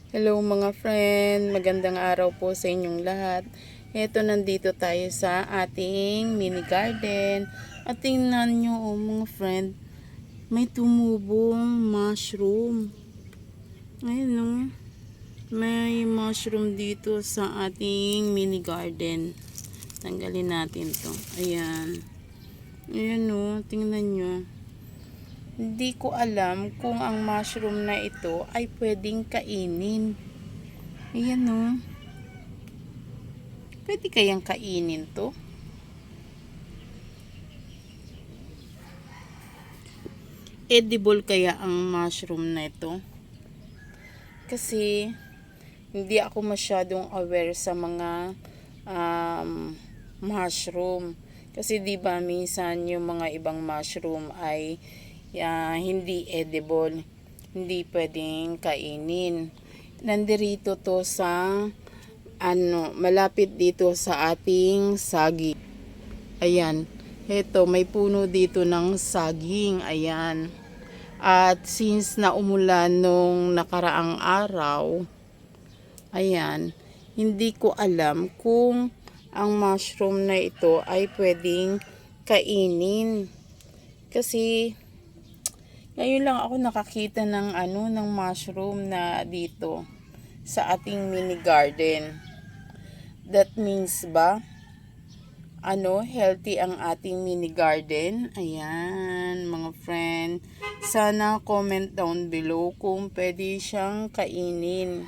Hello mga friend, magandang araw po sa inyong lahat. Eto, nandito tayo sa ating mini garden. At tingnan nyo mga friend, may tumubong mushroom. Ayun o, may mushroom dito sa ating mini garden. Tanggalin natin to. Ayan. Ayan o, tingnan nyo. Hindi ko alam kung ang mushroom na ito ay pwedeng kainin. Ayan o. Pwede kayang kainin to? Edible kaya ang mushroom na ito? Kasi hindi ako masyadong aware sa mga mushroom. Kasi di ba minsan yung mga ibang mushroom ay hindi edible, hindi pwedeng kainin. Nandirito to sa malapit dito sa ating saging. Ayan, heto may puno dito ng saging. Ayan. At since na umulan nung nakaraang araw, ayan, hindi ko alam kung ang mushroom na ito ay pwedeng kainin. Kasi ngayon lang ako nakakita ng ng mushroom na dito sa ating mini garden. That means ba healthy ang ating mini garden? Ayan, mga friend. Sana comment down below kung pwede siyang kainin.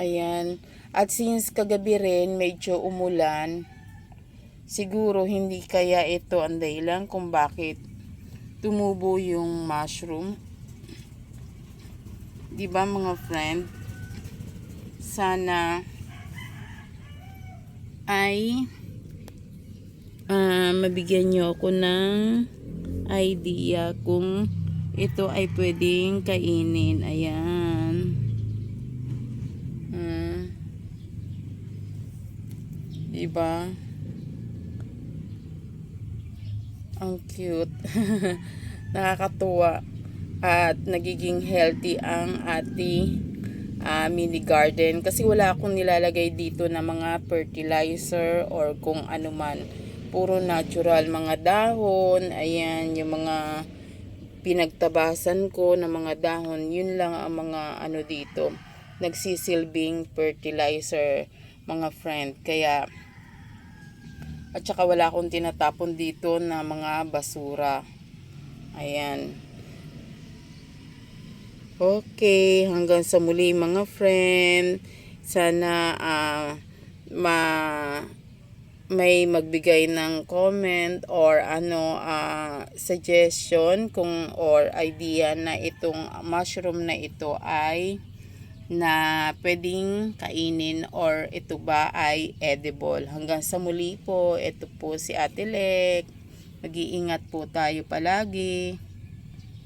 Ayan. At since kagabi rin medyo umulan, siguro hindi kaya ito ang dahilan kung bakit tumubo yung mushroom. Di ba mga friend? Sana ay mabigyan nyo ako ng idea kung ito ay pwedeng kainin. Ayan. Diba? Ang cute. Nakakatuwa. At nagiging healthy ang ating mini garden. Kasi wala akong nilalagay dito na mga fertilizer or kung ano man. Puro natural mga dahon. Ayan, yung mga pinagtabasan ko na mga dahon. Yun lang ang mga dito. Nagsisilbing fertilizer, mga friend. Kaya at saka wala akong tinatapon dito na mga basura. Ayan. Okay, hanggang sa muli mga friend. Sana may magbigay ng comment or suggestion kung or idea na itong mushroom na ito ay na pwedeng kainin or ito ba ay edible. Hanggang sa muli po, ito po si Ate Lek. Mag-iingat po tayo palagi.